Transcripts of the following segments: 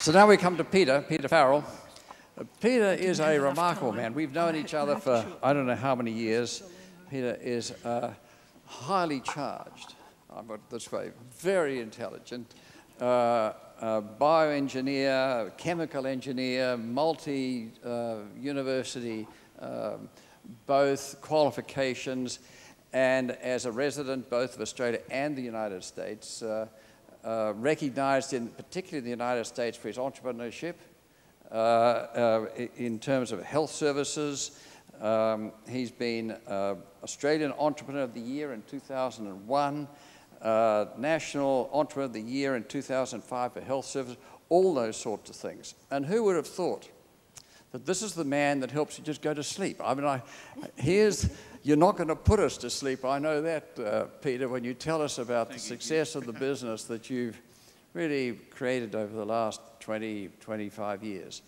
So now we come to Peter Farrell. Peter is a remarkable man. We've known each other for I don't know how many years. Peter is highly charged, I'll put it this way, very intelligent, bioengineer, chemical engineer, multi-university, both qualifications, and as a resident both of Australia and the United States, recognized particularly in the United States for his entrepreneurship in terms of health services. He's been Australian Entrepreneur of the Year in 2001, National Entrepreneur of the Year in 2005 for health services, all those sorts of things. And who would have thought that this is the man that helps you just go to sleep? I mean, you're not going to put us to sleep, I know that, Peter, when you tell us about the success of the business that you've really created over the last 20, 25 years.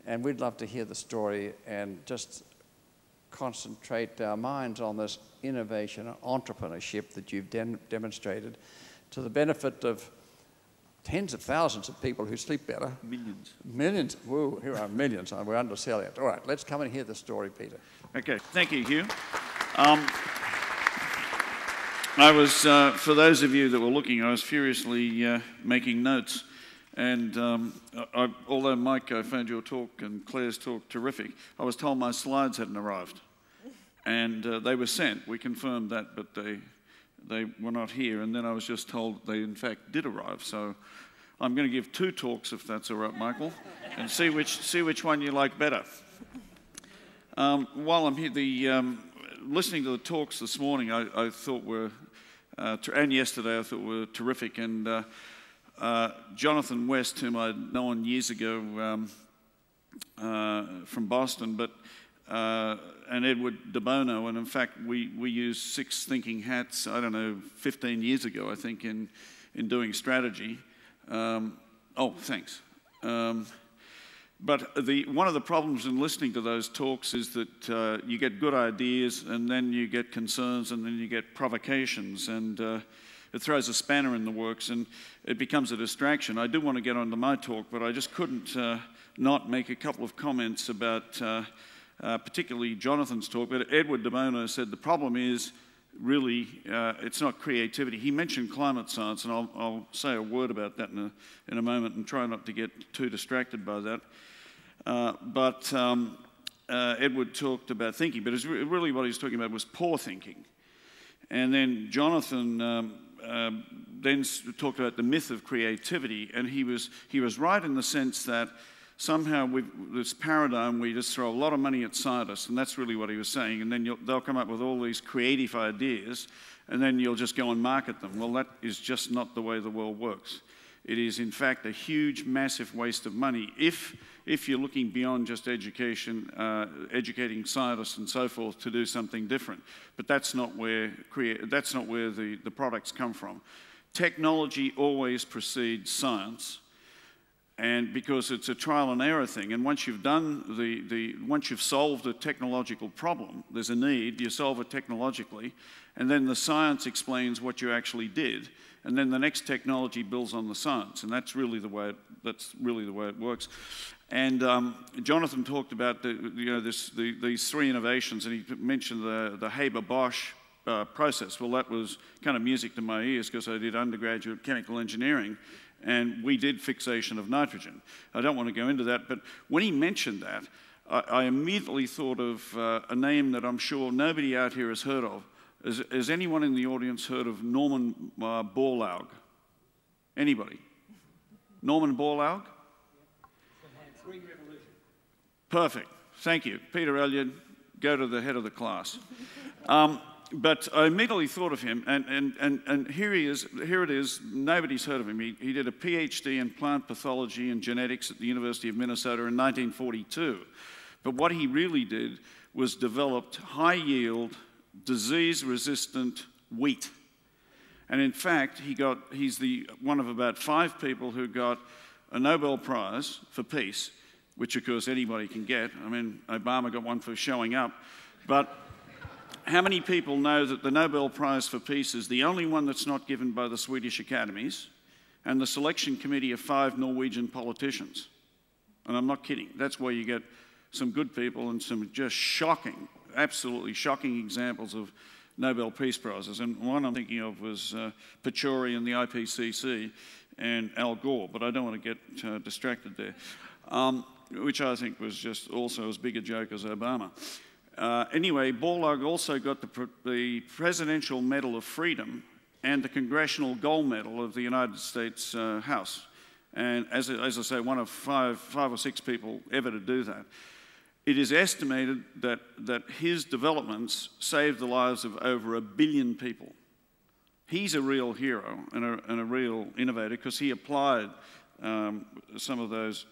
And we'd love to hear the story and just concentrate our minds on this innovation and entrepreneurship that you've demonstrated to the benefit of tens of thousands of people who sleep better. Millions. Millions. Whoa, here are millions. We're underselling it. All right, let's come and hear the story, Peter. Okay, thank you, Hugh. I was, for those of you that were looking, I was furiously making notes. And although, Mike, I found your talk and Claire's talk terrific, I was told my slides hadn't arrived. And they were sent. We confirmed that, but they were not here. And then I was just told they, in fact, did arrive. So I'm going to give two talks, if that's all right, Michael, and see which one you like better. While I'm here, listening to the talks this morning, I thought were, and yesterday I thought were terrific. And Jonathan West, whom I'd known years ago from Boston, but and Edward De Bono, and in fact we used 6 thinking hats, I don't know, 15 years ago, I think, in doing strategy. Oh, thanks. But one of the problems in listening to those talks is that you get good ideas, and then you get concerns, and then you get provocations, and it throws a spanner in the works, and it becomes a distraction. I do want to get on to my talk, but I just couldn't not make a couple of comments about particularly Jonathan's talk. But Edward De Bono said the problem is really it's not creativity. He mentioned climate science, and I'll say a word about that in a moment and try not to get too distracted by that. Edward talked about thinking, but really what he was talking about was poor thinking. And then Jonathan then talked about the myth of creativity, and he was right in the sense that somehow with this paradigm we just throw a lot of money at scientists, and that's really what he was saying, and then they'll come up with all these creative ideas, and then you'll just go and market them. Well, that is just not the way the world works. It is, in fact, a huge, massive waste of money if you're looking beyond just education, educating scientists and so forth to do something different. But that's not where the products come from. Technology always precedes science, and because it's a trial and error thing. And once you've done once you've solved a technological problem, there's a need, you solve it technologically, and then the science explains what you actually did. And then the next technology builds on the science, and that's really the way it works. And Jonathan talked about these 3 innovations, and he mentioned the Haber-Bosch process. Well, that was kind of music to my ears because I did undergraduate chemical engineering, and we did fixation of nitrogen. I don't want to go into that, but when he mentioned that, I immediately thought of a name that I'm sure nobody out here has heard of. Has anyone in the audience heard of Norman Borlaug? Anybody? Norman Borlaug? Green Revolution. Perfect. Thank you. Peter Elliott, go to the head of the class. But I immediately thought of him, and here it is, nobody's heard of him. He did a Ph.D. in plant pathology and genetics at the University of Minnesota in 1942. But what he really did was developed high-yield, disease-resistant wheat. And in fact, he's one of about 5 people who got a Nobel Prize for peace, which of course anybody can get. I mean, Obama got one for showing up. But how many people know that the Nobel Prize for Peace is the only one that's not given by the Swedish academies? and the selection committee of 5 Norwegian politicians. And I'm not kidding. That's where you get some good people and some just shocking, absolutely shocking examples of Nobel Peace Prizes. And one I'm thinking of was Pachauri and the IPCC and Al Gore, but I don't want to get distracted there, which I think was just also as big a joke as Obama. Anyway, Borlaug also got the Presidential Medal of Freedom and the Congressional Gold Medal of the United States House. And as I say, one of five or six people ever to do that. It is estimated that his developments saved the lives of over 1 billion people. He's a real hero and a real innovator because he applied some of those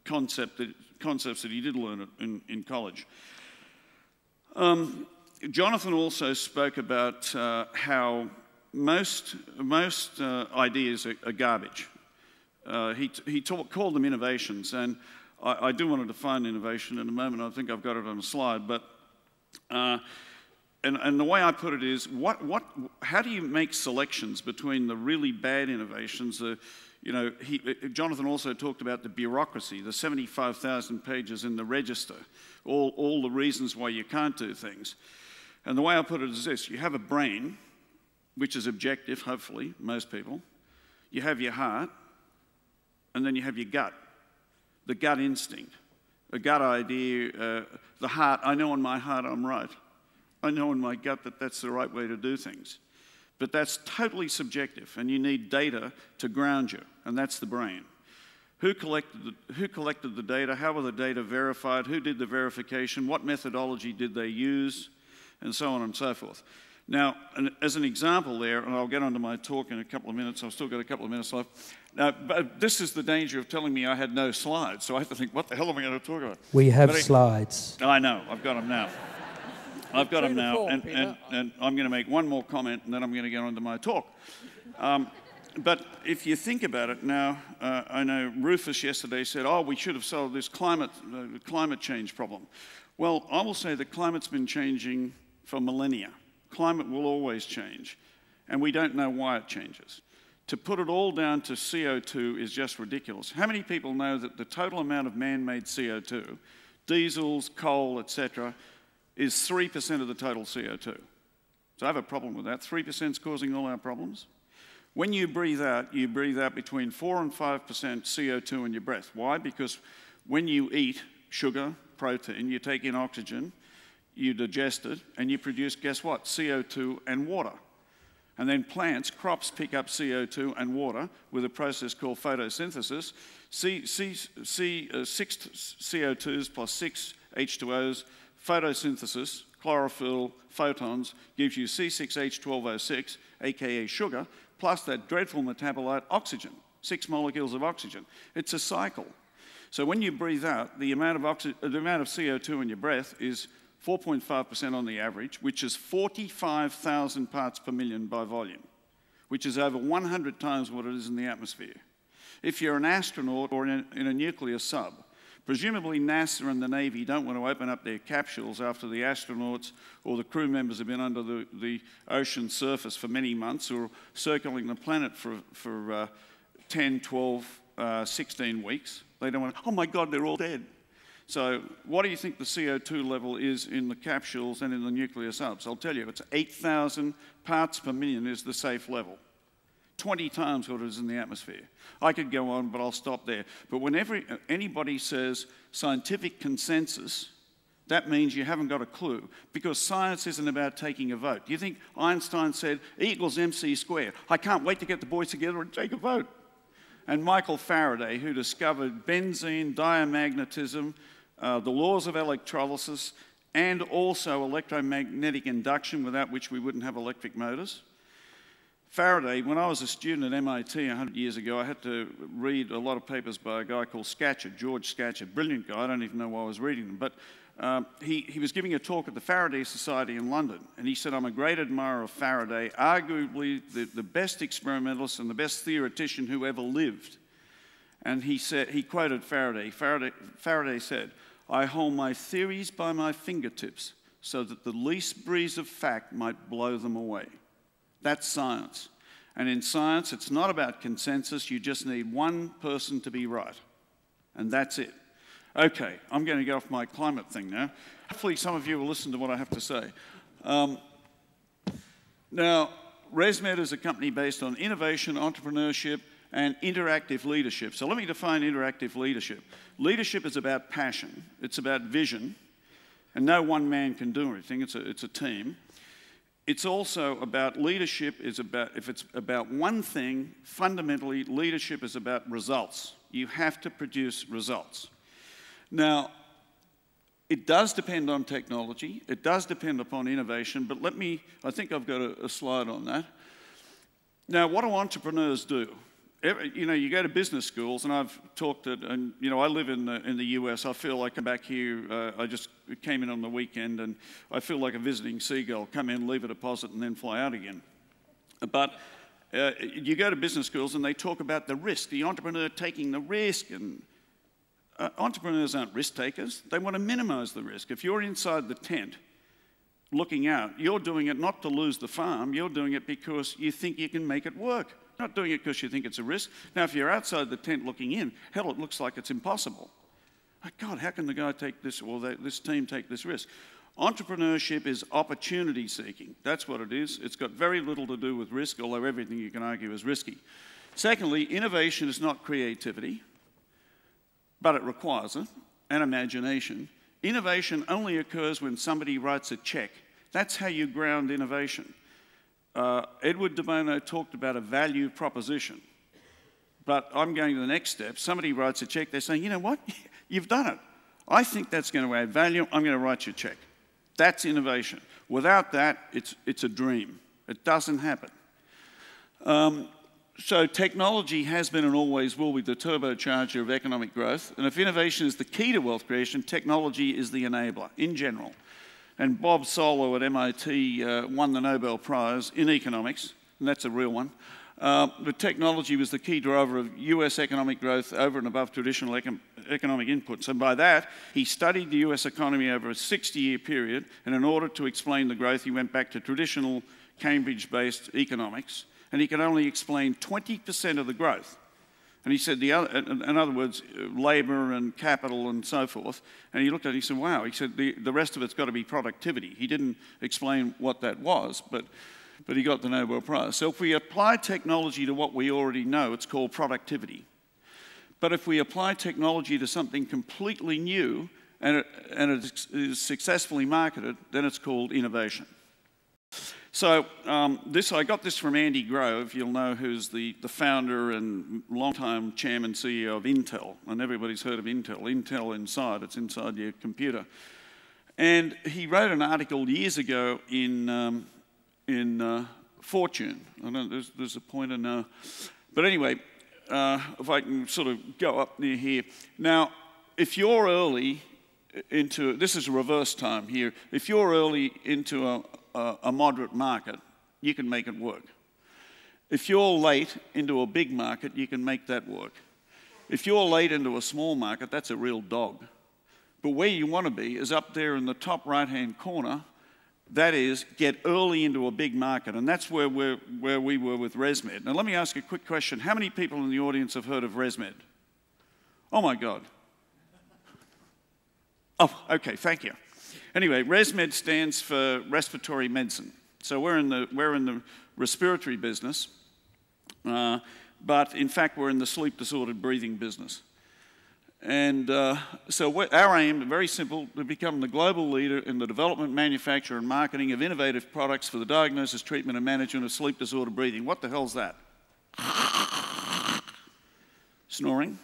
concepts that he did learn in college. Jonathan also spoke about how most ideas are garbage. He called them innovations, and I do want to define innovation in a moment. I think I've got it on a slide, but and the way I put it is, how do you make selections between the really bad innovations? Jonathan also talked about the bureaucracy, the 75,000 pages in the register, all the reasons why you can't do things. And the way I put it is this: you have a brain, which is objective, hopefully, most people. You have your heart, and then you have your gut, the gut instinct, a gut idea, the heart. I know in my heart I'm right. I know in my gut that that's the right way to do things. But that's totally subjective, and you need data to ground you, and that's the brain. Who collected the data? How were the data verified? Who did the verification? What methodology did they use? And so on and so forth. Now, as an example there, and I'll get onto my talk in a couple of minutes. I've still got a couple of minutes left. Now, but this is the danger of telling me I had no slides, so I have to think, what the hell am I going to talk about? We have slides. I know. I've got them now. I've got them now, and I'm going to make one more comment, and then I'm going to get on to my talk. But if you think about it now, I know Rufus yesterday said, oh, we should have solved this climate change problem. Well, I will say that climate's been changing for millennia. Climate will always change, and we don't know why it changes. To put it all down to CO2 is just ridiculous. How many people know that the total amount of man-made CO2, diesels, coal, etc., is 3% of the total CO2? So I have a problem with that. 3% is causing all our problems. When you breathe out between 4 and 5% CO2 in your breath. Why? Because when you eat sugar, protein, you take in oxygen, you digest it, and you produce, guess what? CO2 and water. And then plants, crops pick up CO2 and water with a process called photosynthesis. 6 CO2s plus 6 H2Os, photosynthesis, chlorophyll, photons, gives you C6H12O6, aka sugar, plus that dreadful metabolite, oxygen, 6 molecules of oxygen. It's a cycle. So when you breathe out, the amount of CO2 in your breath is 4.5% on the average, which is 45,000 parts per million by volume, which is over 100 times what it is in the atmosphere. If you're an astronaut or in a nuclear sub, presumably NASA and the Navy don't want to open up their capsules after the astronauts or the crew members have been under the ocean surface for many months or circling the planet for 10, 12, 16 weeks. They don't want to, oh my God, they're all dead. So what do you think the CO2 level is in the capsules and in the nuclear subs? I'll tell you, it's 8,000 parts per million is the safe level. 20 times what it is in the atmosphere. I could go on, but I'll stop there. But whenever anybody says scientific consensus, that means you haven't got a clue, because science isn't about taking a vote. Do you think Einstein said E equals mc squared? I can't wait to get the boys together and take a vote. And Michael Faraday, who discovered benzene, diamagnetism, the laws of electrolysis, and also electromagnetic induction, without which we wouldn't have electric motors. Faraday, when I was a student at MIT 100 years ago, I had to read a lot of papers by a guy called Scatcherd, George Scatcherd, brilliant guy. I don't even know why I was reading them, but he was giving a talk at the Faraday Society in London, and he said, I'm a great admirer of Faraday, arguably the best experimentalist and the best theoretician who ever lived. And he quoted Faraday. Faraday said, I hold my theories by my fingertips so that the least breeze of fact might blow them away. That's science. And in science, it's not about consensus. You just need one person to be right. And that's it. Okay, I'm going to get off my climate thing now. Hopefully some of you will listen to what I have to say. Now, Resmed is a company based on innovation, entrepreneurship, and interactive leadership. So let me define interactive leadership. Leadership is about passion. It's about vision. And no one man can do everything. It's a team. It's also about leadership is about, if it's about one thing, fundamentally, leadership is about results. You have to produce results. Now, it does depend on technology. It does depend upon innovation, but I think I've got a slide on that. Now, what do entrepreneurs do? You go to business schools, and I've talked at, and I live in the US. I feel like I'm back here. I just came in on the weekend, and I feel like a visiting seagull. Come in, leave a deposit, and then fly out again. But you go to business schools, and they talk about the risk, the entrepreneur taking the risk, and entrepreneurs aren't risk takers. They want to minimize the risk. If you're inside the tent looking out, you're doing it not to lose the farm. You're doing it because you think you can make it work. Not doing it because you think it's a risk. Now, if you're outside the tent looking in, hell, it looks like it's impossible. Oh, God, how can the guy take this, or this team take this risk? Entrepreneurship is opportunity seeking. That's what it is. It's got very little to do with risk, although everything you can argue is risky. Secondly, innovation is not creativity, but it requires it, and imagination. Innovation only occurs when somebody writes a check. That's how you ground innovation. Edward de Bono talked about a value proposition. But I'm going to the next step. Somebody writes a check. They're saying, you know what? You've done it. I think that's going to add value. I'm going to write you a check. That's innovation. Without that, it's a dream. It doesn't happen. So technology has been and always will be the turbocharger of economic growth. And if innovation is the key to wealth creation, technology is the enabler in general. And Bob Solow at MIT won the Nobel Prize in economics, and that's a real one. But technology was the key driver of US economic growth over and above traditional economic inputs. And by that, he studied the US economy over a 60-year period, and in order to explain the growth, he went back to traditional Cambridge-based economics, and he could only explain 20% of the growth. And he said, in other words, labour and capital and so forth. And he looked at it and he said, wow. He said, the rest of it's got to be productivity. He didn't explain what that was, but he got the Nobel Prize. So if we apply technology to what we already know, it's called productivity. But if we apply technology to something completely new and it is successfully marketed, then it's called innovation. So I got this from Andy Grove, you'll know, who's the founder and longtime chairman CEO of Intel. And everybody's heard of Intel. Intel Inside, it's inside your computer. And he wrote an article years ago in Fortune. I don't know, there's a pointer now. But anyway, if I can sort of go up near here. Now, if you're early into, this is reverse time here, if you're early into a moderate market, you can make it work. If you're late into a big market, you can make that work. If you're late into a small market, that's a real dog. But where you want to be is up there in the top right-hand corner. That is, get early into a big market, and that's where we were with Resmed. Now, let me ask you a quick question. How many people in the audience have heard of Resmed? Oh, my God. Oh, okay, thank you. Anyway, Resmed stands for respiratory medicine. So we're in the respiratory business, but in fact we're in the sleep-disordered breathing business. And so our aim is very simple: to become the global leader in the development, manufacture, and marketing of innovative products for the diagnosis, treatment, and management of sleep-disordered breathing. What the hell's that? Snoring.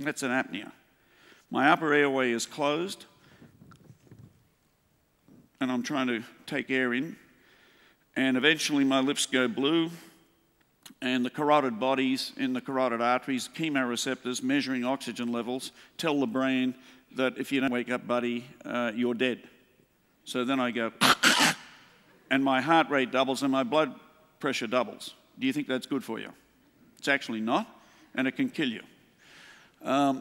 That's an apnea. My upper airway is closed, and I'm trying to take air in, and eventually my lips go blue, and the carotid bodies in the carotid arteries, chemoreceptors measuring oxygen levels, tell the brain that if you don't wake up, buddy, you're dead. So then I go, and my heart rate doubles and my blood pressure doubles. Do you think that's good for you? It's actually not, and it can kill you.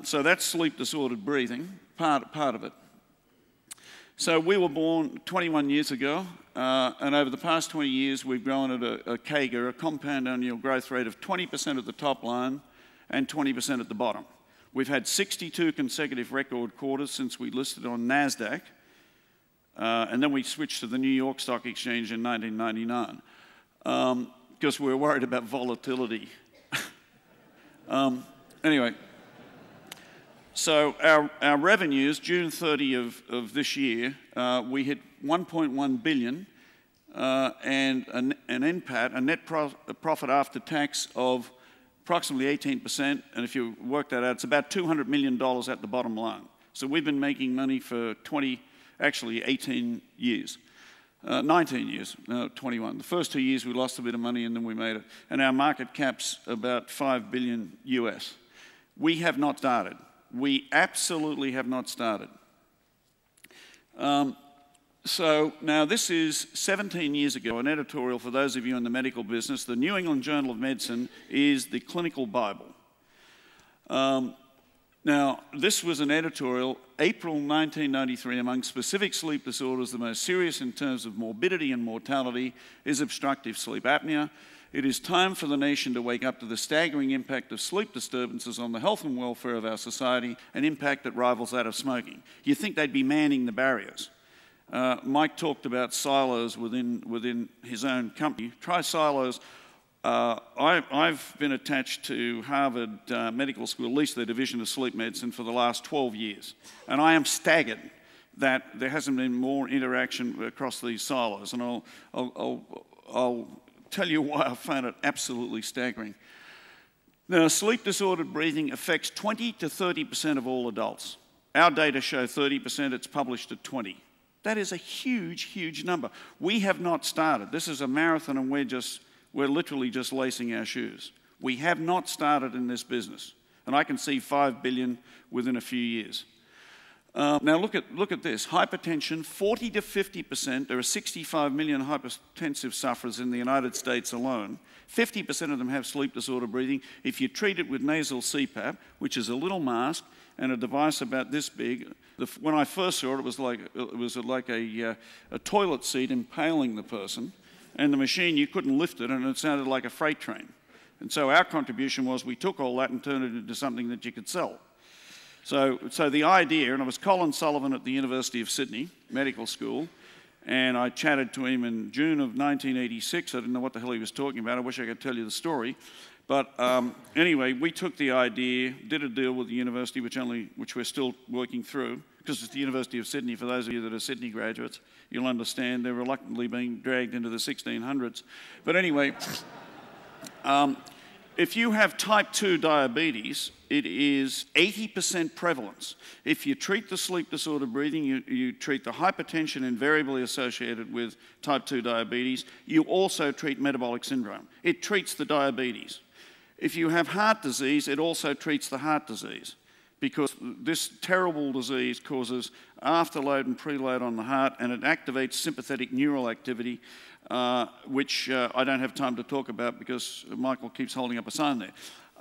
So that's sleep-disordered breathing, part of it. So we were born 21 years ago, and over the past 20 years, we've grown at a CAGR, a compound annual growth rate of 20% at the top line and 20% at the bottom. We've had 62 consecutive record quarters since we listed on NASDAQ, and then we switched to the New York Stock Exchange in 1999 because we were worried about volatility. Anyway, so our revenues, June 30 of this year, we hit 1.1 billion and an NPAT, a net profit after tax of approximately 18%, and if you work that out, it's about $200 million at the bottom line. So we've been making money for 18 years. 19 years, no, 21. The first 2 years we lost a bit of money and then we made it. And our market cap's about 5 billion US. We have not started. We absolutely have not started. So now this is 17 years ago, an editorial for those of you in the medical business. The New England Journal of Medicine is the clinical Bible. Now, this was an editorial, April 1993, among specific sleep disorders, the most serious in terms of morbidity and mortality is obstructive sleep apnea. It is time for the nation to wake up to the staggering impact of sleep disturbances on the health and welfare of our society, an impact that rivals that of smoking. You'd think they'd be manning the barriers. Mike talked about silos within his own company. Try silos. I've been attached to Harvard Medical School, at least the Division of Sleep Medicine, for the last 12 years. And I am staggered that there hasn't been more interaction across these silos. And I'll tell you why I find it absolutely staggering. Now, sleep-disordered breathing affects 20 to 30% of all adults. Our data show 30%, it's published at 20. That is a huge, huge number. We have not started. This is a marathon and we're literally just lacing our shoes. We have not started in this business. And I can see 5 billion within a few years. Now look at this. Hypertension, 40 to 50%. There are 65 million hypertensive sufferers in the United States alone. 50% of them have sleep disorder breathing. If you treat it with nasal CPAP, which is a little mask and a device about this big, when I first saw it, it was like a toilet seat impaling the person. And the machine, you couldn't lift it, and it sounded like a freight train. And so our contribution was we took all that and turned it into something that you could sell. So the idea, and I was Colin Sullivan at the University of Sydney Medical School, and I chatted to him in June of 1986. I didn't know what the hell he was talking about. I wish I could tell you the story. But anyway, we took the idea, did a deal with the university, which we're still working through, because it's the University of Sydney. For those of you that are Sydney graduates, you'll understand they're reluctantly being dragged into the 1600s. But anyway, if you have type 2 diabetes, it is 80% prevalence. If you treat the sleep disorder breathing, you treat the hypertension invariably associated with type 2 diabetes, you also treat metabolic syndrome. It treats the diabetes. If you have heart disease, it also treats the heart disease, because this terrible disease causes afterload and preload on the heart, and it activates sympathetic neural activity, which I don't have time to talk about because Michael keeps holding up a sign there.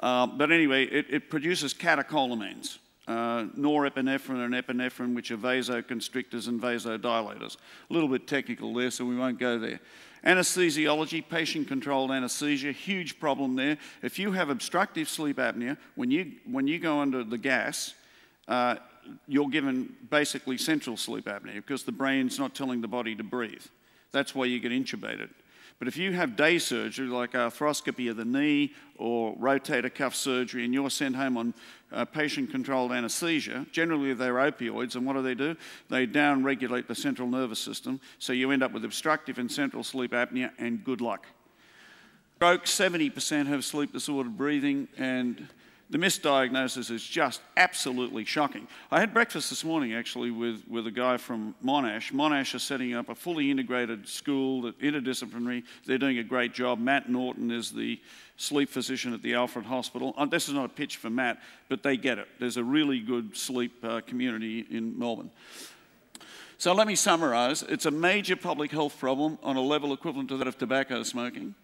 But anyway, it produces catecholamines, norepinephrine and epinephrine, which are vasoconstrictors and vasodilators. A little bit technical there, so we won't go there. Anesthesiology, patient-controlled anesthesia, huge problem there. If you have obstructive sleep apnea, when you go under the gas, you're given basically central sleep apnea because the brain's not telling the body to breathe. That's why you get intubated. But if you have day surgery, like arthroscopy of the knee or rotator cuff surgery, and you're sent home on patient-controlled anesthesia, generally they're opioids, and what do? They down-regulate the central nervous system, so you end up with obstructive and central sleep apnea, and good luck. Stroke, 70% have sleep-disordered breathing, and the misdiagnosis is just absolutely shocking. I had breakfast this morning, actually, with a guy from Monash. Monash is setting up a fully integrated school, interdisciplinary. They're doing a great job. Matt Norton is the sleep physician at the Alfred Hospital. This is not a pitch for Matt, but they get it. There's a really good sleep community in Melbourne. So let me summarise. It's a major public health problem on a level equivalent to that of tobacco smoking.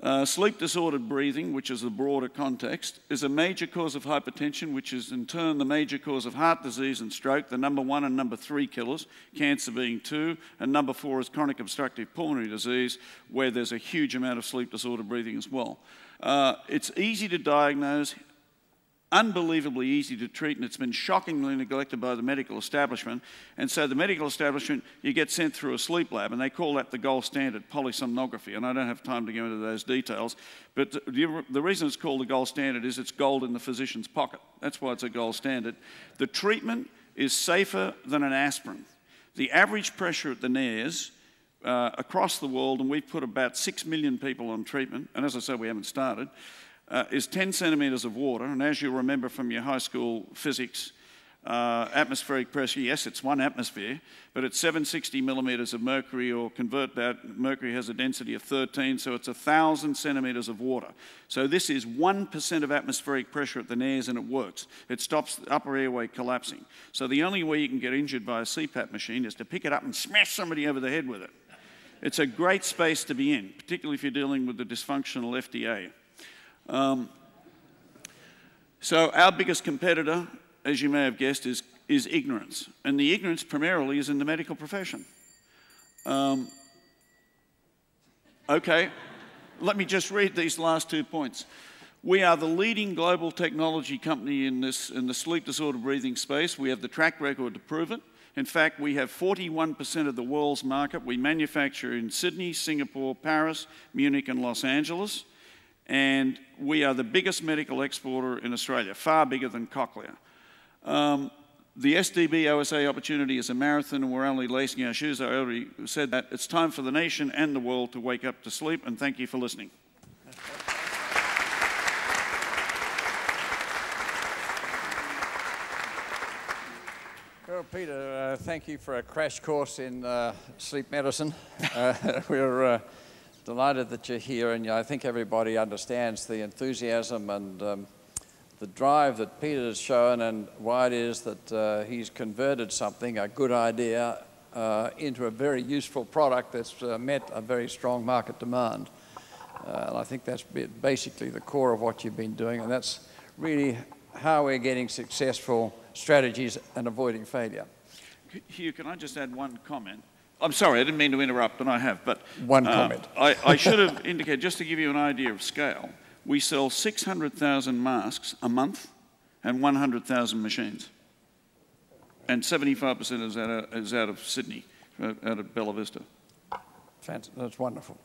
Sleep-disordered breathing, which is the broader context, is a major cause of hypertension, which is in turn the major cause of heart disease and stroke, the number 1 and number 3 killers, cancer being 2, and number 4 is chronic obstructive pulmonary disease, where there's a huge amount of sleep-disordered breathing as well. It's easy to diagnose, unbelievably easy to treat, and it's been shockingly neglected by the medical establishment. And so the medical establishment, you get sent through a sleep lab, and they call that the gold standard, polysomnography. And I don't have time to go into those details, but the reason it's called the gold standard is it's gold in the physician's pocket. That's why it's a gold standard. The treatment is safer than an aspirin. The average pressure at the nares across the world, and we've put about 6 million people on treatment, and as I said, we haven't started, is 10 centimetres of water. And as you'll remember from your high school physics, atmospheric pressure, yes, it's 1 atmosphere, but it's 760 millimetres of mercury, or convert that, mercury has a density of 13, so it's 1,000 centimetres of water. So this is 1% of atmospheric pressure at the nares, and it works. It stops the upper airway collapsing. So the only way you can get injured by a CPAP machine is to pick it up and smash somebody over the head with it. It's a great space to be in, particularly if you're dealing with the dysfunctional FDA. So our biggest competitor, as you may have guessed, is ignorance. And the ignorance primarily is in the medical profession. Okay, let me just read these last 2 points. We are the leading global technology company in the sleep disorder breathing space. We have the track record to prove it. In fact, we have 41% of the world's market. We manufacture in Sydney, Singapore, Paris, Munich, and Los Angeles. And we are the biggest medical exporter in Australia, far bigger than Cochlear. The SDB OSA opportunity is a marathon, and we're only lacing our shoes. I already said that. It's time for the nation and the world to wake up to sleep, and thank you for listening. Well, Peter, thank you for a crash course in sleep medicine. We're delighted that you're here, and I think everybody understands the enthusiasm and the drive that Peter has shown, and why it is that he's converted something, a good idea, into a very useful product that's met a very strong market demand. And I think that's basically the core of what you've been doing, and that's really how we're getting successful strategies and avoiding failure. Hugh, can I just add one comment? I'm sorry, I didn't mean to interrupt, and I have, but one comment. I should have indicated, just to give you an idea of scale, we sell 600,000 masks a month and 100,000 machines. And 75% is out of Sydney, out of Bella Vista. That's wonderful.